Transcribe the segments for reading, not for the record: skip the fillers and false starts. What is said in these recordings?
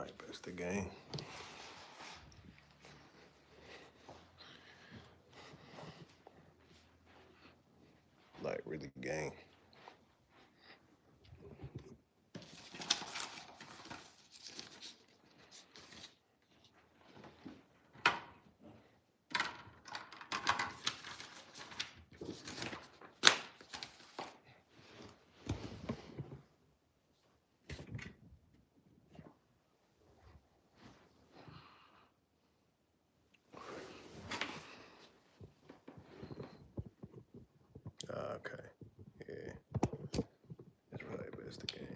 Like, it's the game. Like, really game. Okay. Yeah. That's probably it's the game.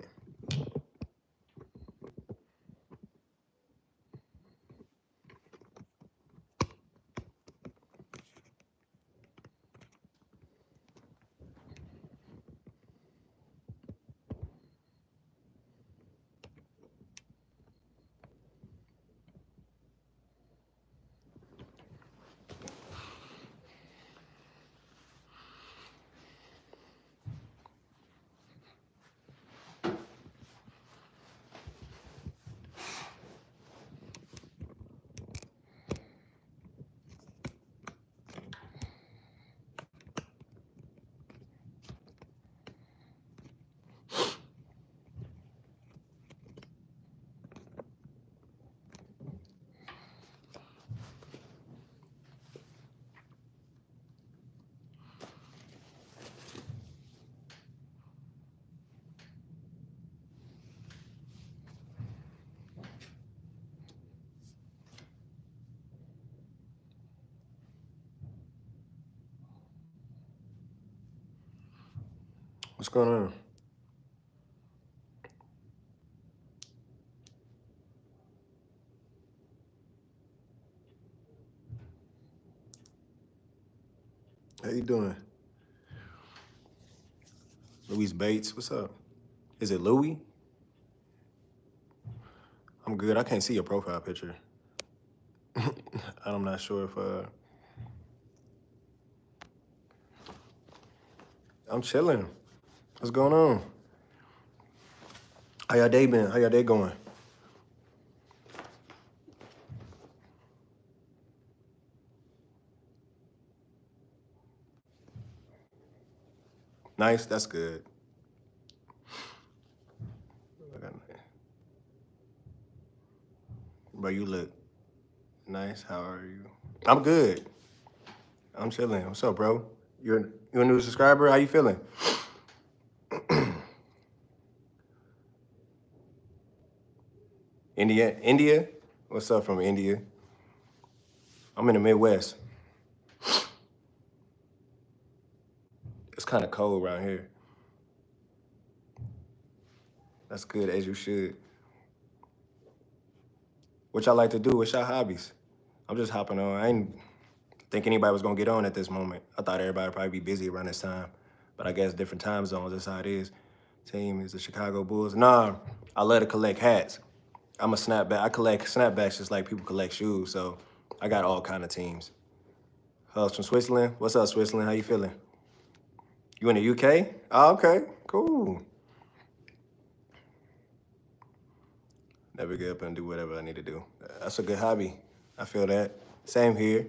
What's going on? How you doing? Louis Bates, what's up? Is it Louis? I'm good. I can't see your profile picture. I'm not sure if I'm chilling. What's going on? How y'all day been? How y'all day going? Nice, that's good. Bro, you look nice. How are you? I'm good. I'm chilling. What's up, bro? You a new subscriber? How you feeling? India? India? What's up from India? I'm in the Midwest. It's kind of cold around here. That's good, as you should. What y'all like to do? What's y'all hobbies? I'm just hopping on. I ain't think anybody was gonna get on at this moment. I thought everybody would probably be busy around this time. But I guess different time zones, that's how it is. Team is the Chicago Bulls. Nah, I love to collect hats. I'm a snapback. I collect snapbacks just like people collect shoes, so I got all kind of teams. Hubs from Switzerland. What's up, Switzerland? How you feeling? You in the UK? Oh, okay, cool. Never get up and do whatever I need to do. That's a good hobby. I feel that. Same here.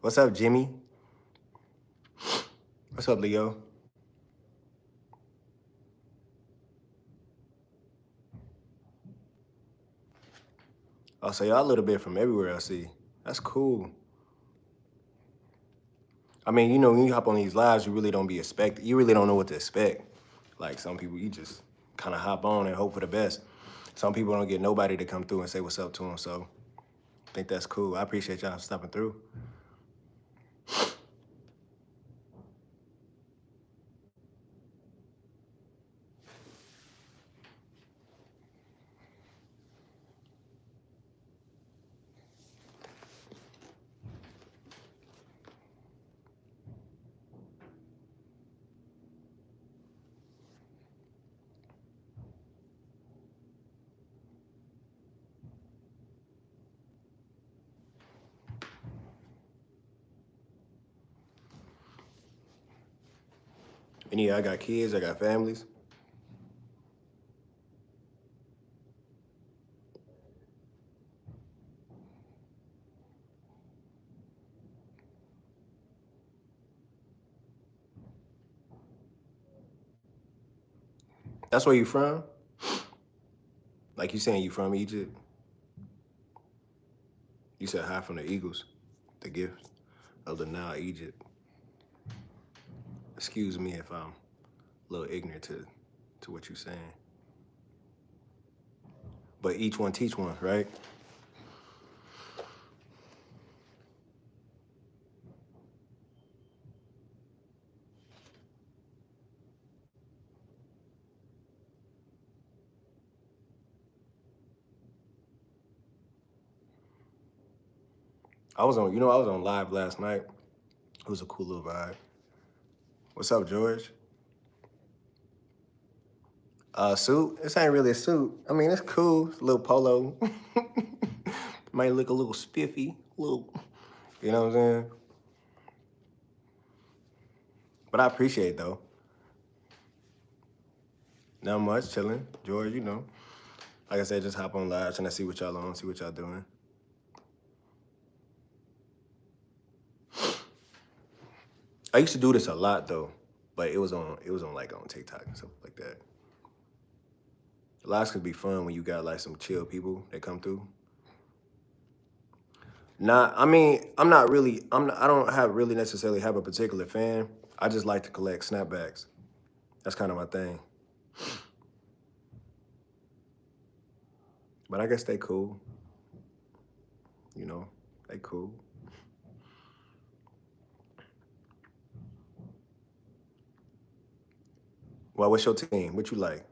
What's up, Jimmy? What's up, Leo? Oh, so y'all a little bit from everywhere I see. That's cool. I mean, you know, when you hop on these lives, you really don't be expect. You really don't know what to expect. Like some people, you just kind of hop on and hope for the best. Some people don't get nobody to come through and say what's up to them. So I think that's cool. I appreciate y'all stopping through. Any of y'all got kids? I got families. That's where you from? Like you saying you from Egypt? You said hi from the Eagles, the gift of the Nile, Egypt. Excuse me if I'm a little ignorant to what you're saying. But each one teach one, right? I was on, I was on live last night. It was a cool little vibe. What's up, George? Suit? This ain't really a suit. I mean, it's cool. It's a little polo. Might look a little spiffy, little, you know what I'm saying? But I appreciate it though. Not much, chilling. George, like I said, just hop on live, trying to see what y'all on, see what y'all doing. I used to do this a lot though, but it was on like on TikTok and stuff like that. Lives could be fun when you got like some chill people that come through. Nah, I mean, I don't have really necessarily have a particular fan. I just like to collect snapbacks. That's kind of my thing. But I guess they cool. You know, they cool. Well, what's your team? What you like?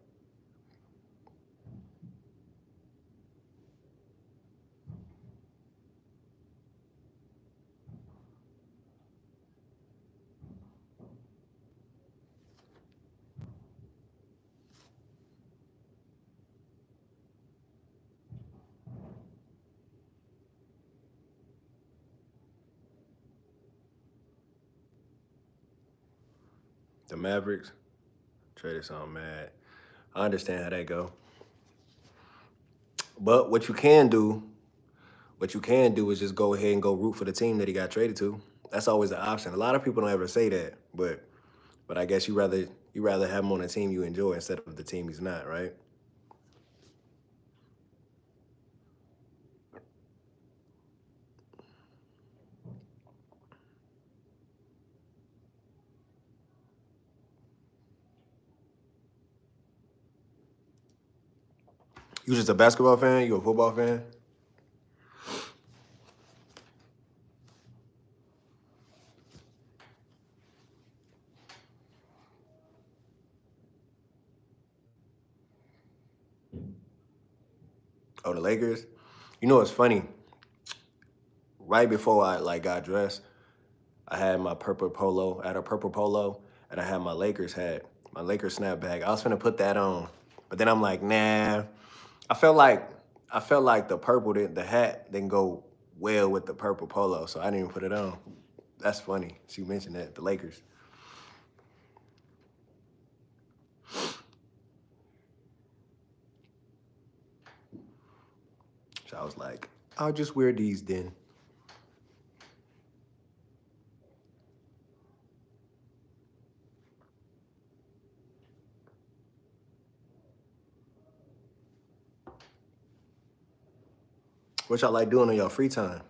The Mavericks? Traded something mad. I understand how that go. But what you can do is just go ahead and go root for the team that he got traded to. That's always an option. A lot of people don't ever say that, but I guess you rather have him on a team you enjoy instead of the team he's not, right? You just a basketball fan? You a football fan? Oh, the Lakers? You know what's funny? Right before I like got dressed, I had my purple polo. I had a purple polo, and I had my Lakers hat, my Lakers snapback. I was gonna put that on, but then I'm like, nah. I felt like I felt like the hat didn't go well with the purple polo, so I didn't even put it on. That's funny. She mentioned that the Lakers. So I was like, I'll just wear these then. What y'all like doing on your free time?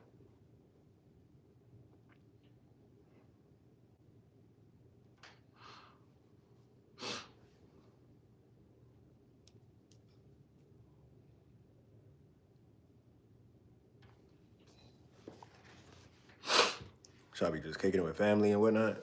Should I be just kicking it with family and whatnot?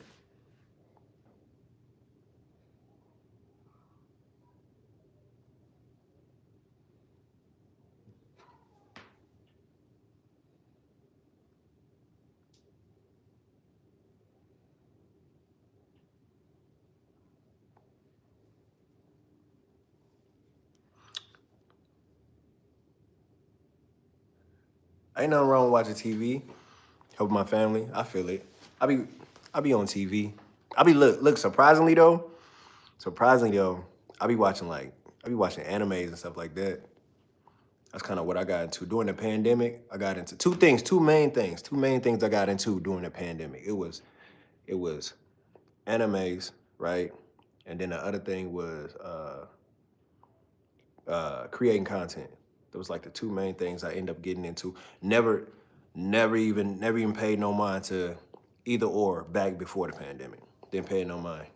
Ain't nothing wrong with watching TV. Help my family. I feel it. I be I be on TV. I be look surprisingly though, I be watching animes and stuff like that. That's kind of what I got into during the pandemic. I got into two main things I got into during the pandemic. It was animes, right? And then the other thing was creating content. That was like the two main things I end up getting into. Never even paid no mind to either or back before the pandemic. Didn't pay no mind.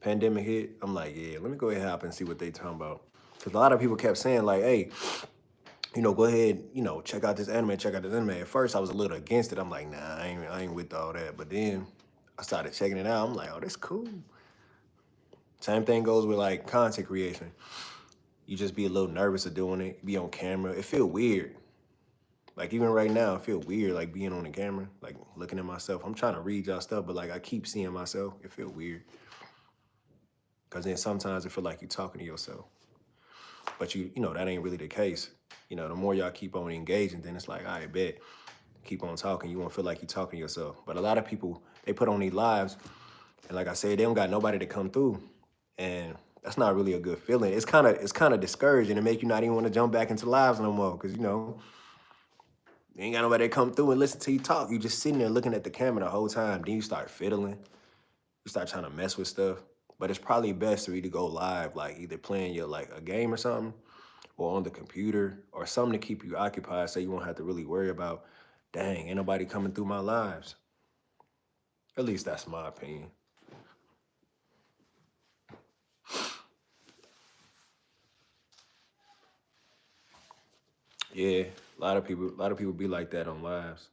Pandemic hit, I'm like, yeah, let me go ahead and hop and see what they talking about. Because a lot of people kept saying like, hey, go ahead, check out this anime, check out this anime. At first, I was a little against it. I'm like, nah, I ain't with all that. But then I started checking it out. I'm like, oh, that's cool. Same thing goes with like content creation. You just be a little nervous of doing it. Be on camera. It feel weird. Like even right now, I feel weird like being on the camera, like looking at myself. I'm trying to read y'all stuff, but like I keep seeing myself. It feel weird. Cause then sometimes it feel like you're talking to yourself. But that ain't really the case. The more y'all keep on engaging, then it's like, I bet. Keep on talking. You won't feel like you're talking to yourself. But a lot of people, they put on these lives, and like I said, they don't got nobody to come through. And that's not really a good feeling. It's kind of discouraging to make you not even want to jump back into lives no more. Cause you ain't got nobody to come through and listen to you talk. You just sitting there looking at the camera the whole time. Then you start fiddling. You start trying to mess with stuff. But it's probably best for you to go live, like either playing your like a game or something, or on the computer, or something to keep you occupied so you won't have to really worry about, dang, ain't nobody coming through my lives. At least that's my opinion. Yeah, a lot of people be like that on lives.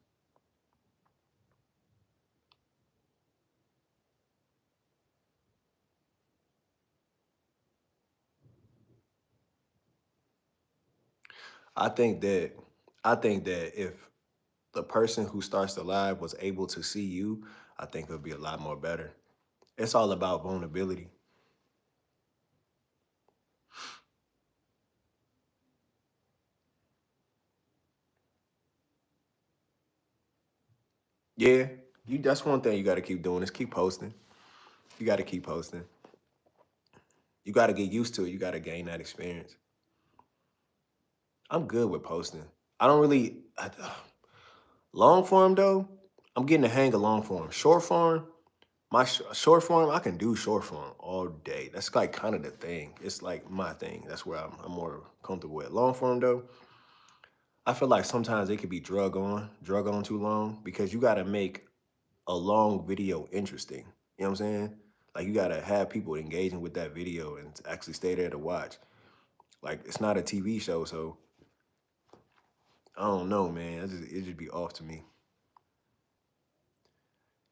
I think that I think that if the person who starts the live was able to see you, I think it would be a lot more better. It's all about vulnerability. Yeah, that's one thing you got to keep doing is keep posting. You got to keep posting. You got to get used to it. You got to gain that experience. I'm good with posting. I don't really long form though. I'm getting the hang of long form. Short form, short form, I can do short form all day. That's like kind of the thing. It's like my thing. That's where I'm more comfortable with. Long form though, I feel like sometimes it could be drug on too long because you got to make a long video interesting. You know what I'm saying? Like you got to have people engaging with that video and actually stay there to watch. Like it's not a TV show, so I don't know, man. It just be off to me.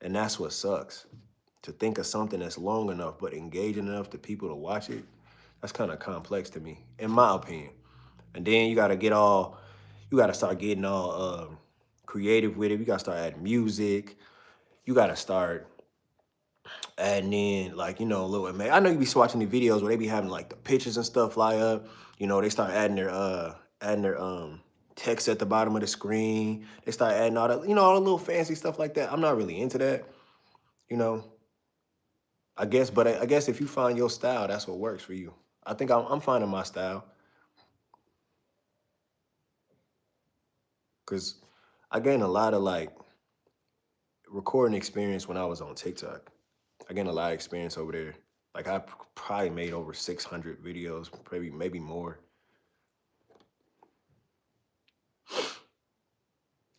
And that's what sucks. To think of something that's long enough but engaging enough to people to watch it, that's kind of complex to me, in my opinion. And then you gotta start getting all creative with it. You gotta start adding music. You gotta start adding in like, a little man. I know you be watching the videos where they be having like the pictures and stuff fly up. They start adding their text at the bottom of the screen. They start adding all that, all the little fancy stuff like that. I'm not really into that, you know. I guess, but I guess if you find your style, that's what works for you. I think I'm finding my style because I gained a lot of like recording experience when I was on TikTok. I gained a lot of experience over there. Like I probably made over 600 videos, maybe more.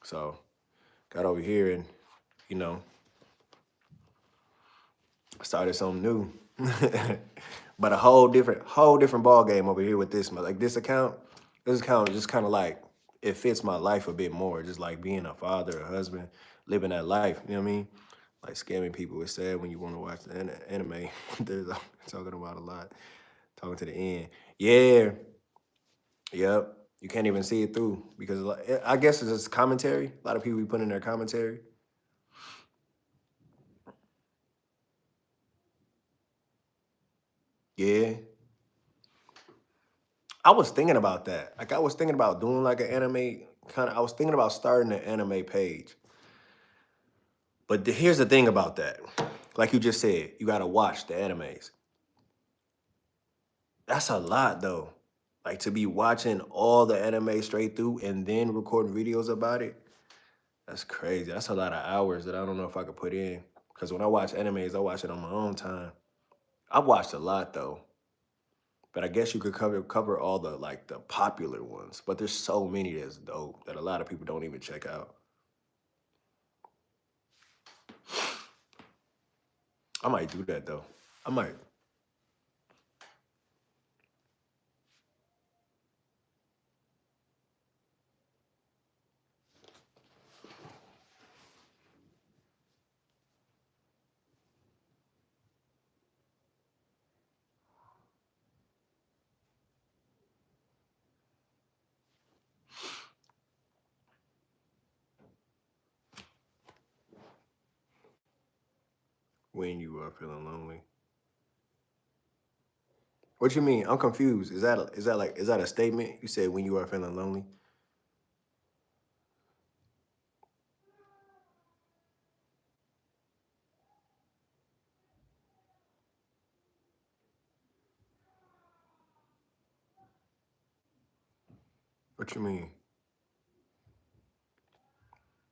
So got over here and you know started something new. But a whole different ball game over here with this. Like this account. This account is just kind of like it fits my life a bit more. Just like being a father, a husband, living that life. You know what I mean? Like scamming people. It's sad when you want to watch the anime. There's talking about a lot. Talking to the end. Yeah. Yep. You can't even see it through because I guess it's just commentary. A lot of people be putting in their commentary. Yeah. I was thinking about that. Like I was thinking about doing like an anime kind of. I was thinking about starting an anime page. But here's the thing about that. Like you just said, you gotta watch the animes. That's a lot though. Like to be watching all the anime straight through and then recording videos about it. That's crazy. That's a lot of hours that I don't know if I could put in. Because when I watch animes, I watch it on my own time. I've watched a lot though. But I guess you could cover all the like the popular ones. But there's so many that's dope that a lot of people don't even check out. I might do that though. I might. When you are feeling lonely. What you mean? I'm confused. Is that a statement? You said when you are feeling lonely? What you mean?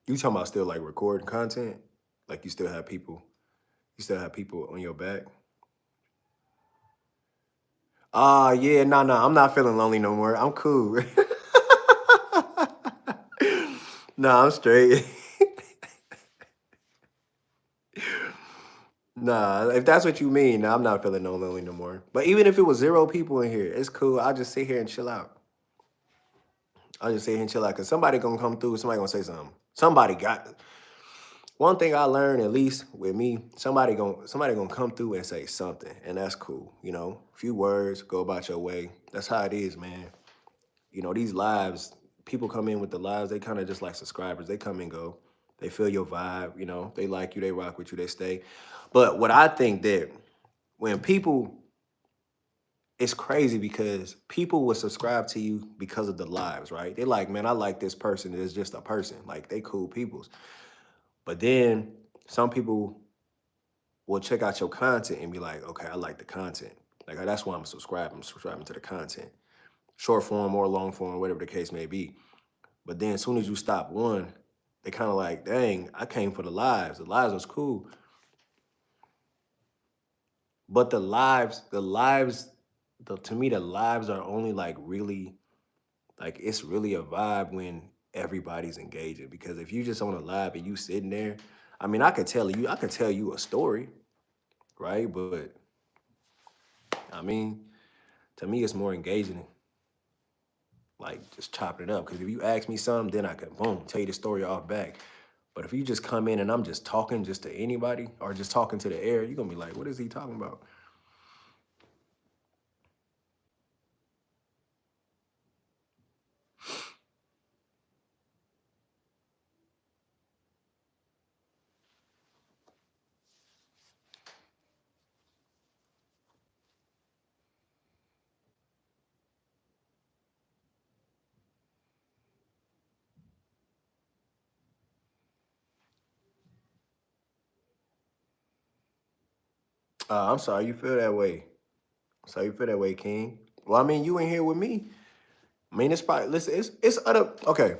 You talking about still like recording content? Like you still have people on your back? Ah, yeah, no, I'm not feeling lonely no more. I'm cool. No, I'm straight. Nah, if that's what you mean, nah, I'm not feeling no lonely no more. But even if it was 0 people in here, it's cool. I'll just sit here and chill out. I'll just sit here and chill out because somebody gonna come through. Somebody gonna say something. Somebody got one thing I learned, at least with me. Somebody gonna come through and say something, and that's cool. A few words, go about your way. That's how it is, man. These lives, people come in with the lives. They kind of just like subscribers. They come and go. They feel your vibe. They like you. They rock with you. They stay. But what I think that when people it's crazy because people will subscribe to you because of the lives, right? They like, man, I like this person. It's just a person. Like they cool peoples. But then some people will check out your content and be like, okay, I like the content. Like that's why I'm subscribing. I'm subscribing to the content. Short form or long form, whatever the case may be. But then as soon as you stop one, they kind of like, dang, I came for the lives. The lives was cool. But to me, the lives are only like really like it's really a vibe when everybody's engaging. Because if you just on a live and you sitting there, I mean, I could tell you a story, right? But I mean, to me, it's more engaging, like just chopping it up. Because if you ask me something, then I can boom tell you the story off back. But if you just come in and I'm just talking just to anybody or just talking to the air, you're gonna be like, what is he talking about? I'm sorry you feel that way. So you feel that way, King. Well, I mean, you in here with me. I mean, it's probably listen. It's other okay.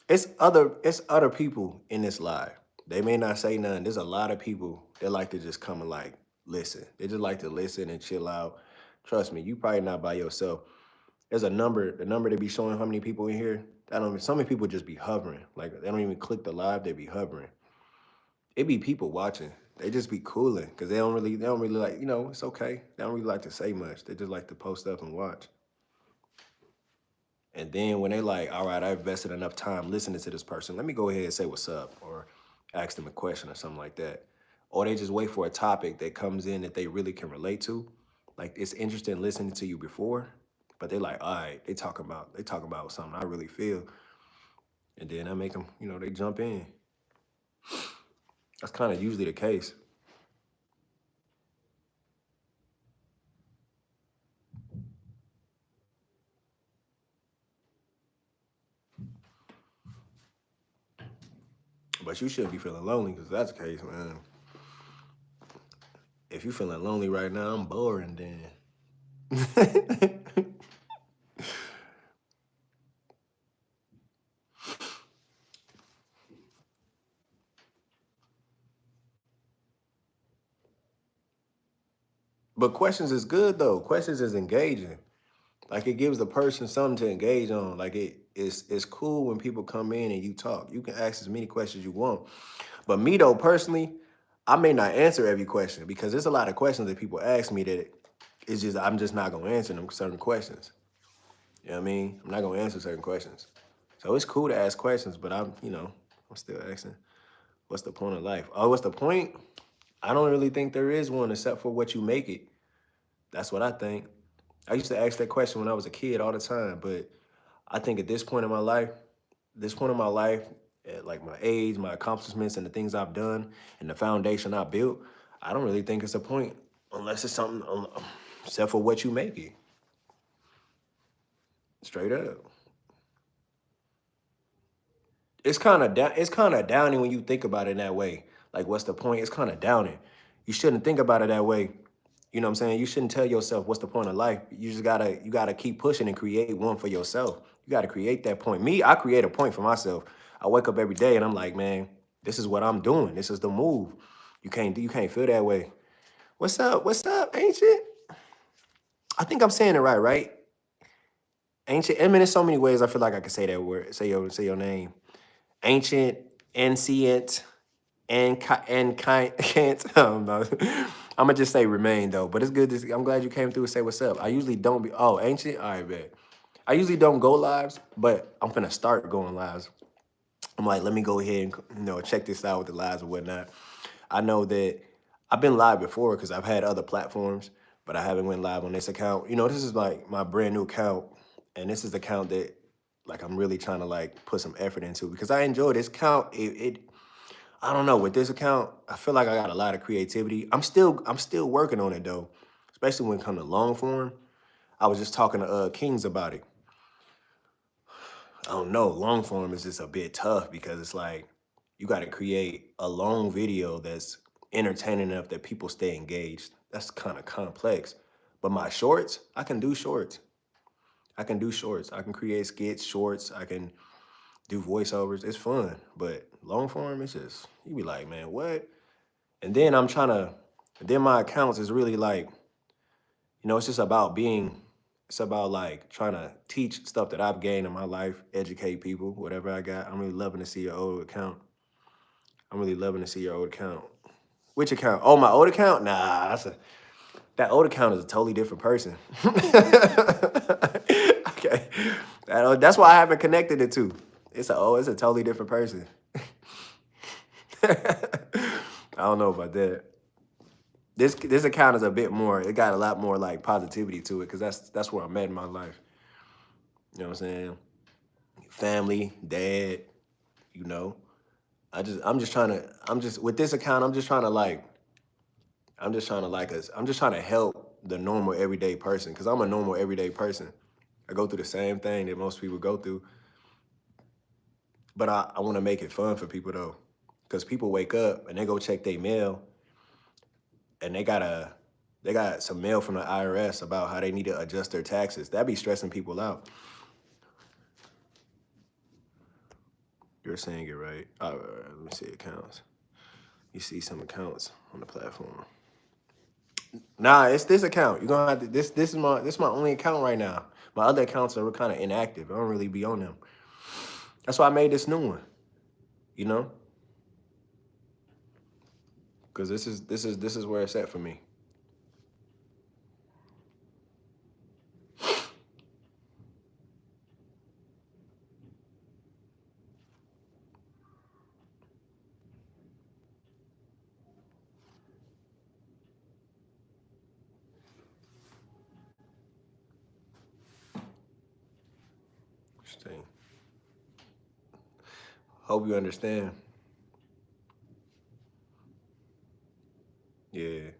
It's other people in this live. They may not say nothing. There's a lot of people that like to just come and like listen. They just like to listen and chill out. Trust me, you probably not by yourself. There's a number. The number they be showing how many people in here. I don't. Some people just be hovering. Like they don't even click the live. They be hovering. It be people watching. They just be cooling because they don't really like. It's okay. They don't really like to say much. They just like to post up and watch. And then when they like, all right, I invested enough time listening to this person, let me go ahead and say what's up or ask them a question or something like that. Or they just wait for a topic that comes in that they really can relate to. Like it's interesting listening to you before, but they like, all right, they talk about something I really feel. And then I make them, they jump in. That's kind of usually the case. But you shouldn't be feeling lonely because that's the case, man. If you feeling lonely right now, I'm boring then. But questions is good though. Questions is engaging. Like it gives the person something to engage on. Like it's cool when people come in and you talk. You can ask as many questions you want. But me though, personally, I may not answer every question because there's a lot of questions that people ask me that it's just I'm just not gonna answer them certain questions. You know what I mean? I'm not gonna answer certain questions. So it's cool to ask questions, but I'm still asking, what's the point of life? Oh, what's the point? I don't really think there is one except for what you make it. That's what I think. I used to ask that question when I was a kid all the time, but I think at this point in my life, at like my age, my accomplishments, and the things I've done, and the foundation I built, I don't really think it's a point unless it's something except for what you make it. Straight up. It's kind of down. It's kind of downing when you think about it in that way. Like, what's the point? It's kind of downing. You shouldn't think about it that way. You know what I'm saying? You shouldn't tell yourself what's the point of life. You gotta keep pushing and create one for yourself. You gotta create that point. Me, I create a point for myself. I wake up every day and I'm like, man, this is what I'm doing. This is the move. You can't feel that way. What's up? What's up, ancient? I think I'm saying it right, right? Ancient. I mean, there's so many ways I feel like I can say that word. Say your name. Ancient, ancient, and can't. I don't know. I'm gonna just say remain though. But it's good. I'm glad you came through and say what's up. I usually don't be. Oh, ancient. All right, bet. I usually don't go lives, but I'm gonna start going lives. I'm like, let me go ahead and check this out with the lives and whatnot. I know that I've been live before because I've had other platforms, but I haven't went live on this account. This is like my brand new account, and this is the account that like I'm really trying to like put some effort into because I enjoy this account. I don't know, with this account, I feel like I got a lot of creativity. I'm still working on it though, especially when it comes to long form. I was just talking to Kings about it. I don't know, long form is just a bit tough because it's like you got to create a long video that's entertaining enough that people stay engaged. That's kind of complex. But my shorts, I can do shorts. I can do shorts. I can create skits, shorts. I can do voiceovers. It's fun. But long form, it's just, you be like, man, what? And then then my accounts is really like, it's just it's about like trying to teach stuff that I've gained in my life, educate people, whatever I got. I'm really loving to see your old account. I'm really loving to see your old account. Which account? Oh, my old account? Nah, that old account is a totally different person. Okay. That's why I haven't connected it to. It's a totally different person. I don't know about that. This account is a bit more. It got a lot more like positivity to it because that's where I'm at in my life. You know what I'm saying? Family, dad. You know, I'm just with this account. I'm just trying to help the normal everyday person because I'm a normal everyday person. I go through the same thing that most people go through, but I want to make it fun for people though, because people wake up and they go check their mail and they got some mail from the IRS about how they need to adjust their taxes. That be stressing people out. You're saying it right. All right, let me see accounts. You see some accounts on the platform. Nah, it's this account. You're gonna have to this is my only account right now. My other accounts are kind of inactive. I don't really be on them. That's why I made this new one. You know, because this is where it's at for me. Interesting. Hope you understand. Yeah.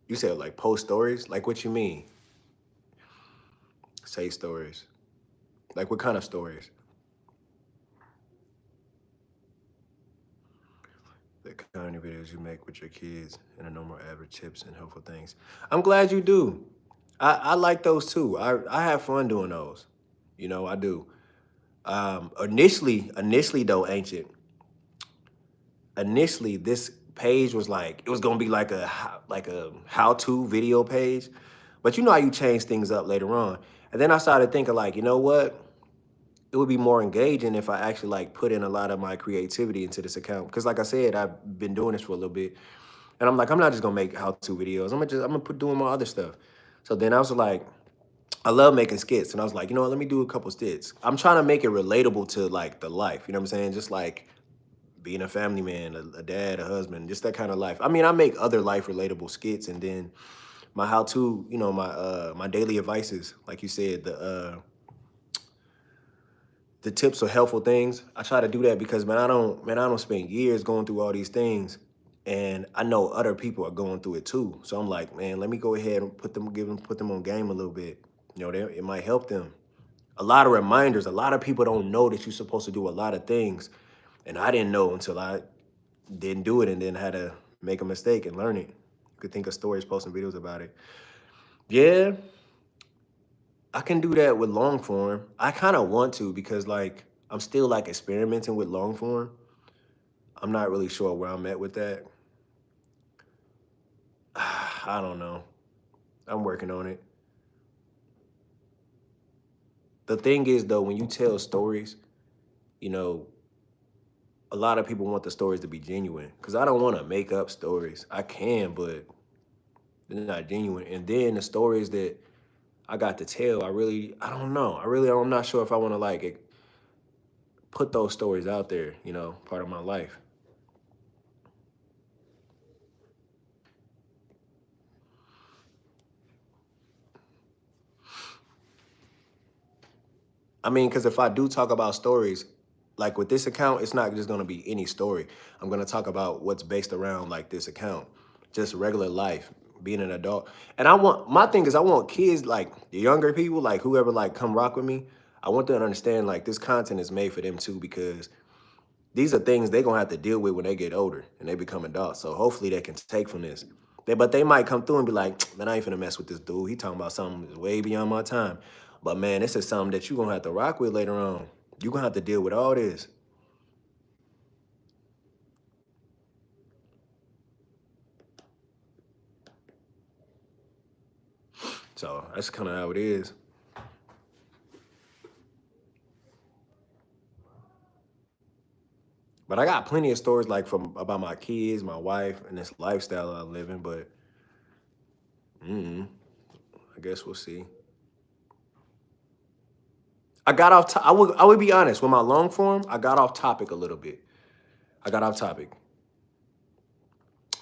You said like post stories. Like what you mean? Say stories. Like what kind of stories? The kind of videos you make with your kids and the normal average tips and helpful things. I'm glad you do. I like those too. I have fun doing those. You know, I do. Initially though, Ancient, initially this page was like, it was gonna be like a how-to video page. But you know how you change things up later on. And then I started thinking like, you know what? It would be more engaging if I actually like put in a lot of my creativity into this account. Because like I said, I've been doing this for a little bit. And I'm like, I'm not just gonna make how-to videos. I'm gonna put doing my other stuff. So then I was like, I love making skits. And I was like, you know what, let me do a couple skits. I'm trying to make it relatable to like the life. You know what I'm saying? Just like being a family man, a dad, a husband, just that kind of life. I mean, I make other life relatable skits, and then my how-to, you know, my daily advices, like you said, the tips or helpful things. I try to do that because man, I don't spend years going through all these things, and I know other people are going through it too. So I'm like, man, let me go ahead and put them on game a little bit. You know, it might help them. A lot of reminders. A lot of people don't know that you're supposed to do a lot of things, and I didn't know until I didn't do it and then had to make a mistake and learn it. You could think of stories, posting videos about it. Yeah, I can do that with long form. I kind of want to because like I'm still like experimenting with long form. I'm not really sure where I'm at with that. I don't know. I'm working on it. The thing is though, when you tell stories, you know, a lot of people want the stories to be genuine because I don't want to make up stories. I can, but they're not genuine. And then the stories that I got to tell, I don't know. I'm not sure if I want to like put those stories out there, you know, part of my life. I mean, because if I do talk about stories, like with this account, it's not just going to be any story. I'm going to talk about what's based around like this account, just regular life, being an adult. And my thing is, I want kids, like the younger people, like whoever like come rock with me. I want them to understand like this content is made for them too, because these are things they're gonna have to deal with when they get older and they become adults. So hopefully they can take from this. But they might come through and be like, man, I ain't finna mess with this dude. He talking about something that's way beyond my time. But man, this is something that you're gonna have to rock with later on. You're gonna have to deal with all this. So that's kind of how it is. But I got plenty of stories like from about my kids, my wife, and this lifestyle I'm living. But I guess we'll see. I got off. I would be honest with my long form. I got off topic a little bit. I got off topic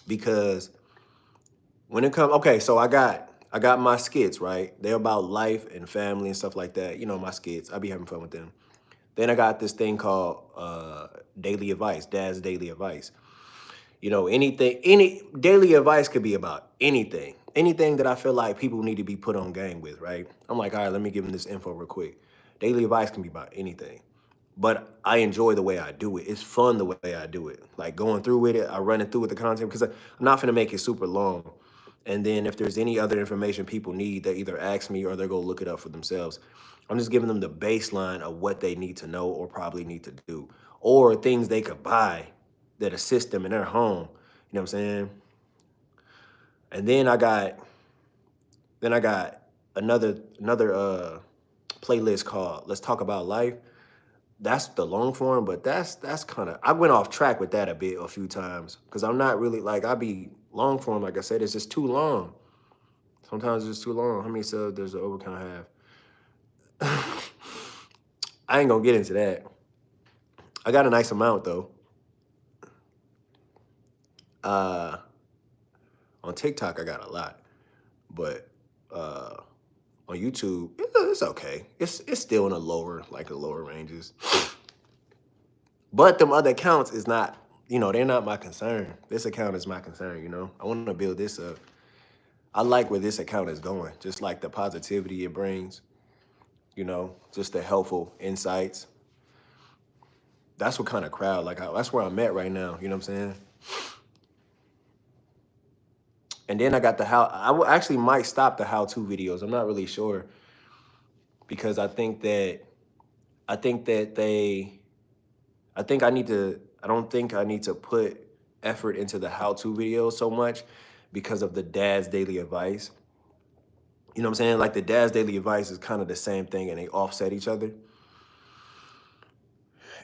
because when it comes, okay, so I got my skits, right? They're about life and family and stuff like that. You know, my skits. I be having fun with them. Then I got this thing called daily advice, Dad's daily advice. You know, any daily advice could be about anything that I feel like people need to be put on game with, right? I'm like, all right, let me give them this info real quick. Daily advice can be about anything, but I enjoy the way I do it. It's fun the way I do it. Like going through with it, I run it through with the content because I'm not gonna make it super long. And then if there's any other information people need, they either ask me or they go look it up for themselves. I'm just giving them the baseline of what they need to know or probably need to do, or things they could buy that assist them in their home. You know what I'm saying? And then I got another playlist called Let's Talk About Life. That's the long form, but that's kind of I went off track with that a few times because I'm not really like I be long form. Like I said, it's just too long. Sometimes it's just too long. How many subs does the overcount have? I ain't gonna get into that. I got a nice amount though. Uh, on TikTok, I got a lot, but uh, on YouTube, it's okay. It's still in the lower ranges. But them other accounts is not, they're not my concern. This account is my concern. I want to build this up. I like where this account is going, just like the positivity it brings. Just the helpful insights. That's what kind of crowd, like, that's where I'm at right now. You know what I'm saying? And then I got the actually might stop the how-to videos. I'm not really sure because I think that I think that I think I need to, I don't think I need to put effort into the how-to videos so much because of the dad's daily advice. You know what I'm saying? Like the dad's daily advice is kind of the same thing and they offset each other.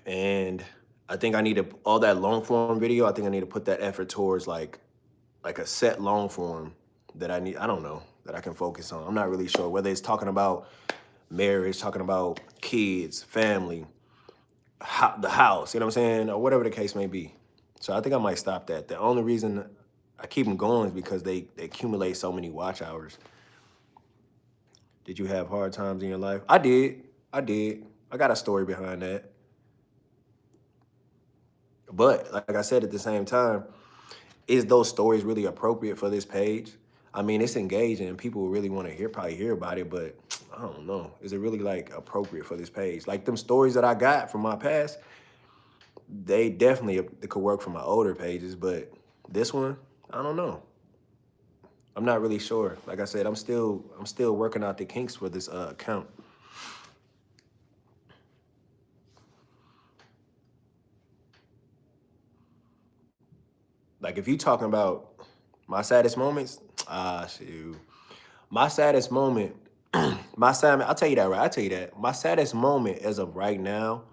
And I think I need to, all that long form video, I think I need to put that effort towards like a set long form that I need, I don't know, that I can focus on. I'm not really sure whether it's talking about marriage, talking about kids, family, the house, you know what I'm saying? Or whatever the case may be. So I think I might stop that. The only reason I keep them going is because they accumulate so many watch hours. Did you have hard times in your life? I did. I did. I got a story behind that. But like I said, at the same time, is those stories really appropriate for this page? I mean, it's engaging and people really want to probably hear about it, but I don't know. Is it really like appropriate for this page? Like them stories that I got from my past, they definitely could work for my older pages, but this one, I don't know. I'm not really sure. Like I said, I'm still working out the kinks for this account. Like if you talking about my saddest moments, shoot. My saddest moment, I'll tell you that, right? I'll tell you that. My saddest moment as of right now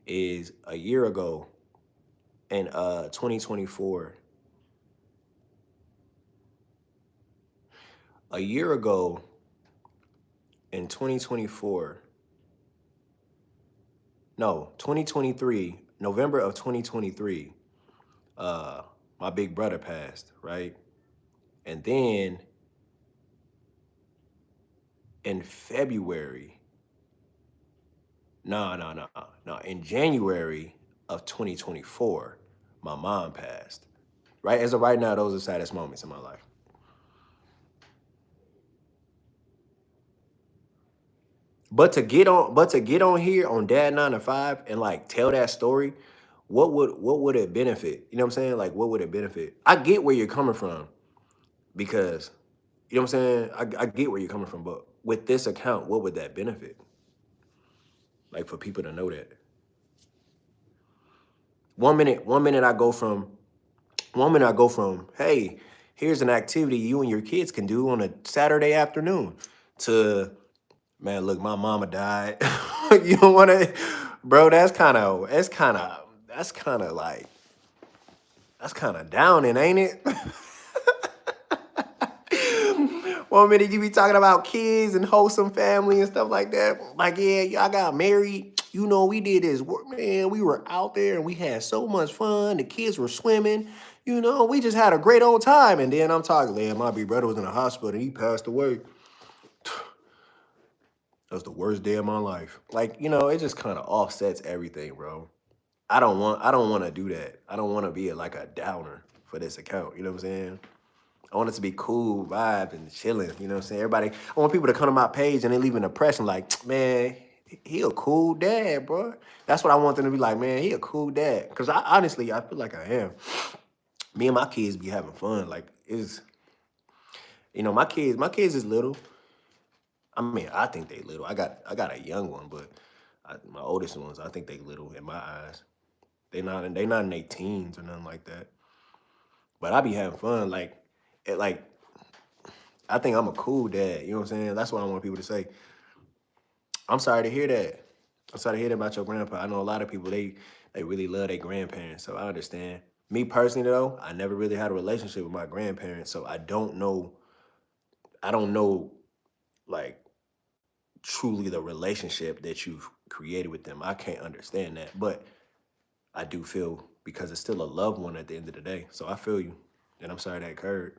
is a year ago in 2024. A year ago in 2024. No, 2023, November of 2023, my big brother passed, right? And then in February, no, in January of 2024, my mom passed. Right? As of right now, those are the saddest moments in my life. But to get on here on Dad 9 to 5 and like tell that story, what would it benefit? You know what I'm saying? Like what would it benefit? I get where you're coming from because you know what I'm saying? I get where you're coming from, but with this account, what would that benefit? Like for people to know that. One minute I go from hey, here's an activity you and your kids can do on a Saturday afternoon to man, look, my mama died. You don't want to, bro. That's kind of downing, ain't it? One minute you be talking about kids and wholesome family and stuff like that. Like, yeah, I got married. You know, we did this work, man. We were out there and we had so much fun. The kids were swimming. You know, we just had a great old time. And then I'm talking, man, my big brother was in the hospital and he passed away. That was the worst day of my life. Like, you know, it just kind of offsets everything, bro. I don't want to do that. I don't want to be like a downer for this account. You know what I'm saying? I want it to be cool vibe and chilling. You know what I'm saying? Everybody, I want people to come to my page and they leave an impression like, man, he a cool dad, bro. That's what I want them to be like, man, he a cool dad. Cause I honestly, I feel like I am. Me and my kids be having fun. Like it's, you know, my kids is little. I mean, I think they little. I got a young one, but my oldest ones, I think they little in my eyes. They not in their teens or nothing like that. But I be having fun. Like, like I think I'm a cool dad. You know what I'm saying? That's what I want people to say. I'm sorry to hear that. I'm sorry to hear that about your grandpa. I know a lot of people they really love their grandparents, so I understand. Me personally though, I never really had a relationship with my grandparents, so I don't know. I don't know like truly the relationship that you've created with them. I can't understand that, but I do feel because it's still a loved one at the end of the day. So I feel you, and I'm sorry that occurred.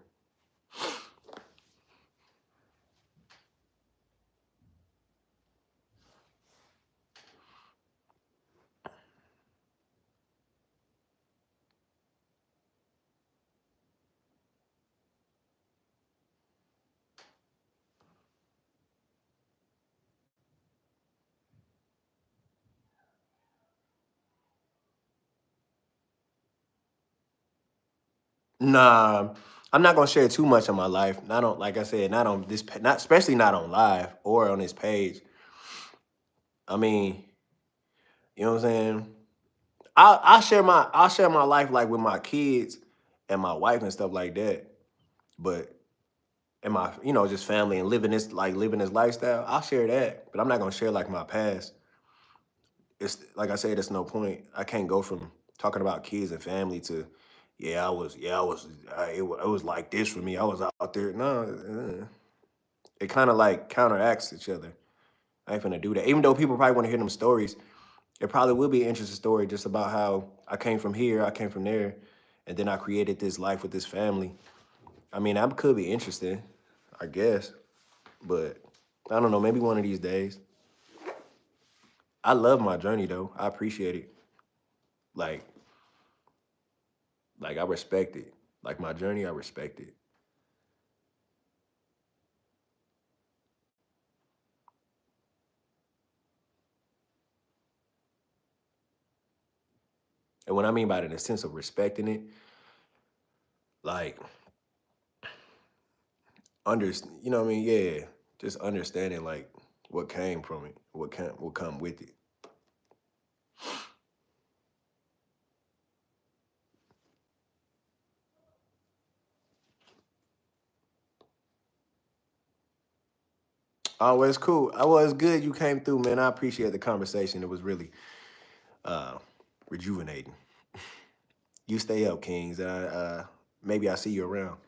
Nah, I'm not gonna share too much of my life. Not on, like I said, not on not especially not on live or on this page. I mean, You know what I'm saying? I share my life like with my kids and my wife and stuff like that. But and my, just family and living this lifestyle, I'll share that. But I'm not gonna share like my past. It's like I said, it's no point. I can't go from talking about kids and family to, it was like this for me. I was out there. No, it kind of like counteracts each other. I ain't finna do that. Even though people probably want to hear them stories, it probably will be an interesting story just about how I came from here, I came from there, and then I created this life with this family. I mean, that could be interesting, I guess, but I don't know. Maybe one of these days. I love my journey though. I appreciate it. Like, I respect it. Like my journey, I respect it. And what I mean by it in the sense of respecting it, like you know what I mean? Yeah, just understanding like what came from it, what come with it. Oh, it's cool. Well, it's good you came through, man. I appreciate the conversation. It was really uh rejuvenating. You stay up, Kings. Maybe I see you around.